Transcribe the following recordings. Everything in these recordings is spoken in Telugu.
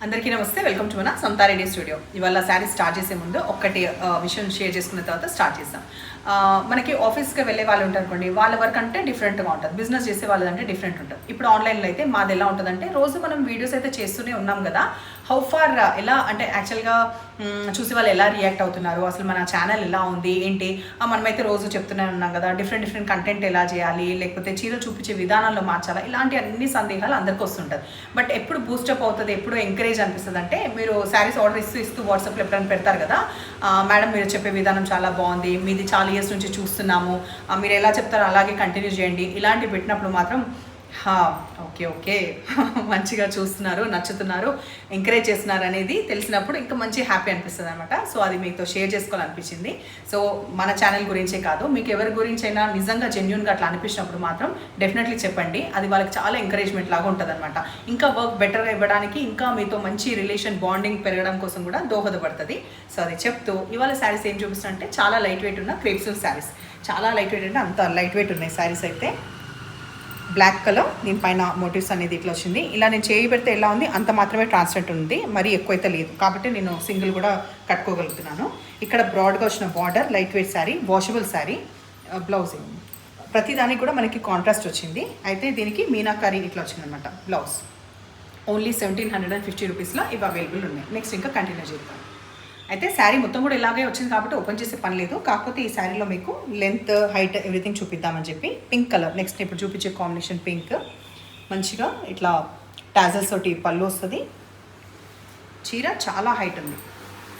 అందరికీ నమస్తే, వెల్కమ్ టు మన సంతారెడ్డి స్టూడియో. ఇవాళ శారీ స్టార్ట్ చేసే ముందు ఒక్కటి విషయం షేర్ చేసుకున్న తర్వాత స్టార్ట్ చేస్తాం. మనకి ఆఫీస్కి వెళ్ళే వాళ్ళు ఉంటారు అనుకోండి, వాళ్ళ వర్క్ అంటే డిఫరెంట్గా ఉంటుంది, బిజినెస్ చేసే వాళ్ళదంటే డిఫరెంట్ ఉంటుంది. ఇప్పుడు ఆన్లైన్లో అయితే మాది ఎలా ఉంటుందంటే, రోజు మనం వీడియోస్ అయితే చేస్తూనే ఉన్నాం కదా, హౌ ఫార్ ఎలా అంటే యాక్చువల్గా చూసి వాళ్ళు ఎలా రియాక్ట్ అవుతున్నారు, అసలు మన ఛానల్ ఎలా ఉంది ఏంటి, మనమైతే రోజు చెప్తూనే ఉన్నాం కదా, డిఫరెంట్ కంటెంట్ ఎలా చేయాలి, లేకపోతే చీరలు చూపించే విధానాల్లో మార్చాలా, ఇలాంటి అన్ని సందేహాలు అందరికీ వస్తుంటుంది. బట్ ఎప్పుడు బూస్టప్ అవుతుంది, ఎప్పుడు ఎంకరేజ్ అనిపిస్తుంది అంటే, మీరు శారీస్ ఆర్డర్ ఇస్తూ వాట్సాప్లో ఎప్పుడైనా పెడతారు కదా, మేడం మీరు చెప్పే విధానం చాలా బాగుంది, మీది చాలా ఇయర్స్ నుంచి చూస్తున్నాము, మీరు ఎలా చెప్తారో అలాగే కంటిన్యూ చేయండి, ఇలాంటివి పెట్టినప్పుడు మాత్రం ఓకే మంచిగా చూస్తున్నారు, నచ్చుతున్నారు, ఎంకరేజ్ చేస్తున్నారు అనేది తెలిసినప్పుడు ఇంకా మంచి హ్యాపీ అనిపిస్తుంది అనమాట. సో అది మీతో షేర్ చేసుకోవాలనిపించింది. సో మన ఛానల్ గురించే కాదు, మీకు ఎవరి గురించి అయినా నిజంగా జెన్యూన్గా అట్లా అనిపించినప్పుడు మాత్రం డెఫినెట్లీ చెప్పండి. అది వాళ్ళకి చాలా ఎంకరేజ్మెంట్ లాగా ఉంటుంది అనమాట. ఇంకా వర్క్ బెటర్గా ఇవ్వడానికి, ఇంకా మీతో మంచి రిలేషన్ బాండింగ్ పెరగడం కోసం కూడా దోహదపడుతుంది. సో అది చెప్తూ ఇవాళ శారీస్ ఏం చూపిస్తున్నా అంటే, చాలా లైట్ వెయిట్ ఉన్న క్రేప్ సిల్క్ శారీస్. చాలా లైట్ వెయిట్ అంటే అంత లైట్ వెయిట్ ఉన్నాయి శారీస్ అయితే. బ్లాక్ కలర్, దీనిపైన మోటివ్స్ అనేది ఇట్లా వచ్చింది. ఇలా నేను చేయి పెడితే ఎలా ఉంది అంత మాత్రమే ట్రాన్స్పరెంట్ ఉంది, మరీ ఎక్కువైతే లేదు, కాబట్టి నేను సింగిల్ కూడా కట్టుకోగలుగుతున్నాను. ఇక్కడ బ్రాడ్గా వచ్చిన border, light weight sari, washable sari. Blouse ప్రతిదానికి కూడా మనకి కాంట్రాస్ట్ వచ్చింది. అయితే దీనికి మీనాకారి ఇట్లా వచ్చిందనమాట బ్లౌజ్. ఓన్లీ 1750 రూపీస్లో ఇవి అవైలబుల్ ఉన్నాయి. నెక్స్ట్ ఇంకా కంటిన్యూ చేద్దాం. అయితే శారీ మొత్తం కూడా ఇలాగే వచ్చింది కాబట్టి ఓపెన్ చేసే పని లేదు. కాకపోతే ఈ శారీలో మీకు లెంత్, హైట్, ఎవ్రీథింగ్ చూపిద్దామని చెప్పి. పింక్ కలర్ నెక్స్ట్ ఇప్పుడు చూపించే కాంబినేషన్ పింక్. మంచిగా ఇట్లా టాజల్స్ తోటి పళ్ళు వస్తుంది. చీర చాలా హైట్ ఉంది,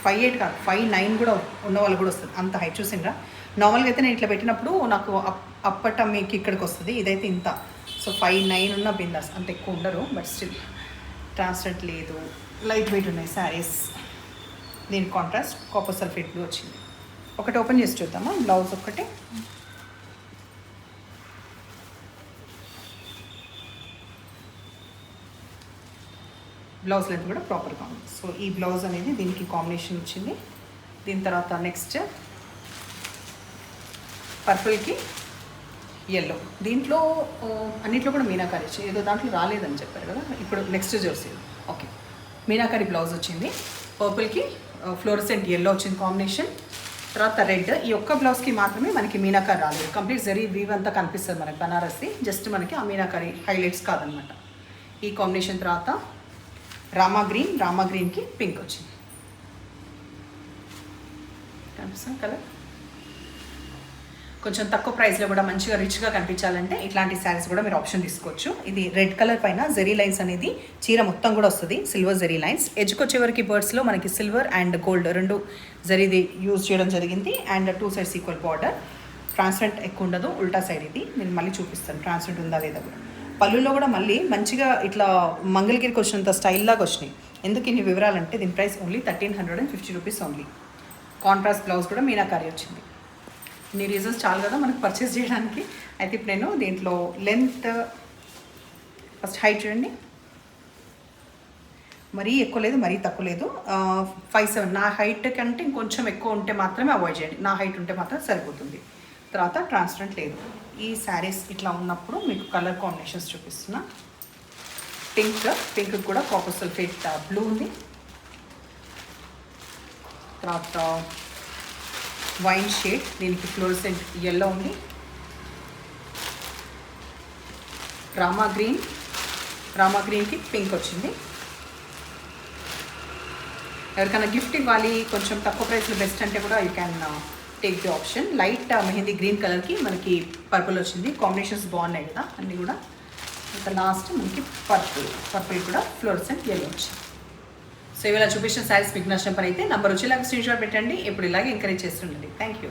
5'8" కాదు 5'9" కూడా ఉన్న వాళ్ళు కూడా వస్తుంది, అంత హైట్. చూసిండ్రా, నార్మల్గా అయితే నేను ఇట్లా పెట్టినప్పుడు నాకు అప్పట మీకు ఇక్కడికి వస్తుంది, ఇదైతే ఇంత. సో 5'9" ఉన్న బిందాస్, అంత ఎక్కువ ఉండరు, బట్ స్టిల్ ట్రాన్స్పరెంట్ లేదు, లైట్ వెయిట్ ఉన్నాయి శారీస్. దీని కాంట్రాస్ట్ కాపర్ సల్ఫేట్ బ్లూ వచ్చింది. ఒకటి ఓపెన్ చేసి చూద్దామా, బ్లౌజ్ ఒక్కటి. బ్లౌజ్ లెంత్ కూడా ప్రాపర్గా ఉంది. సో ఈ బ్లౌజ్ అనేది దీనికి కాంబినేషన్ వచ్చింది. దీని తర్వాత నెక్స్ట్ పర్పుల్కి ఎల్లో. దీంట్లో అన్నింటిలో కూడా మీనాకారి వచ్చింది, ఏదో దాంట్లో రాలేదని చెప్పారు కదా, ఇప్పుడు నెక్స్ట్ చూసి. ఓకే, మీనాకారి బ్లౌజ్ వచ్చింది. పర్పుల్కి ఫ్లోరసెంట్ ఎల్లో వచ్చింది కాంబినేషన్. తర్వాత రెడ్. ఈ ఒక్క బ్లౌజ్కి మాత్రమే మనకి మీనాకారి రాలేదు, కంప్లీట్ జరీ వీవ్ అంతా కనిపిస్తుంది మనకి బనారసి, జస్ట్ మనకి ఆ మీనాకారి హైలైట్స్ కాదనమాట. ఈ కాంబినేషన్ తర్వాత రామా గ్రీన్కి పింక్ వచ్చింది. కనిపిస్తుంది కలర్. కొంచెం తక్కువ ప్రైస్లో కూడా మంచిగా రిచ్గా కనిపించాలంటే ఇట్లాంటి శారీస్ కూడా మీరు ఆప్షన్ తీసుకోవచ్చు. ఇది రెడ్ కలర్ పైన జెరీ లైన్స్ అనేది చీర మొత్తం కూడా వస్తుంది, సిల్వర్ జెరీ లైన్స్. ఎడ్జ్కి వచ్చేవరకు బర్డ్స్లో మనకి సిల్వర్ అండ్ గోల్డ్ రెండు జరీది యూజ్ చేయడం జరిగింది. And 2 sides equal border. Transparent ఎక్కువ ఉండదు, ఉల్టా సైడ్ ఇది. నేను మళ్ళీ చూపిస్తాను ట్రాన్స్పరెంట్ ఉందా లేదా కూడా. పళ్ళులో కూడా మళ్ళీ మంచిగా ఇట్లా మంగళగిరికి వచ్చినంత స్టైల్ లాగా వచ్చినాయి. ఎందుకు ఇన్ని వివరాలంటే, దీని price only 1350 rupees only. Contrast blouse కూడా మీనాకారి వచ్చింది. ఇన్ని రీజన్స్ చాలు కదా మనకు పర్చేస్ చేయడానికి. అయితే ఇప్పుడు నేను దీంట్లో లెంత్, ఫస్ట్ హైట్ చూడండి, మరీ ఎక్కువ లేదు మరీ తక్కువ లేదు, 5'7". నా హైట్ కంటే ఇంకొంచెం ఎక్కువ ఉంటే మాత్రమే అవాయిడ్ చేయండి, నా హైట్ ఉంటే మాత్రం సరిపోతుంది. తర్వాత ట్రాన్స్పరెంట్ లేదు. ఈ శారీస్ ఇట్లా ఉన్నప్పుడు మీకు కలర్ కాంబినేషన్స్ చూపిస్తున్నా. పింక్ కూడా కాపర్ సల్ఫేట్ బ్లూ ఉంది. తర్వాత వైన్ షేడ్, దీనికి ఫ్లోరసెంట్ ఎల్లో ఉంది. రామా గ్రీన్కి పింక్ వచ్చింది. ఎవరికైనా గిఫ్ట్ ఇవ్వాలి, కొంచెం తక్కువ ప్రైస్లో బెస్ట్ అంటే కూడా you can take the option. Light mehndi green కలర్కి మనకి పర్పుల్ వచ్చింది. కాంబినేషన్స్ బాగున్నాయి కదా అన్నీ కూడా. ఇంకా లాస్ట్ మనకి పర్పుల్ కూడా ఫ్లోరసెంట్ ఎల్లో వచ్చింది. సో ఇవాళ చూపించిన శారీస్ మీకు నచ్చిన పని అయితే నంబర్ వచ్చేలాగా స్క్రీన్ షాట్ పెట్టండి. ఇప్పుడు ఇలాగే ఎంకరేజ్ చేస్తుండండి. Thank you.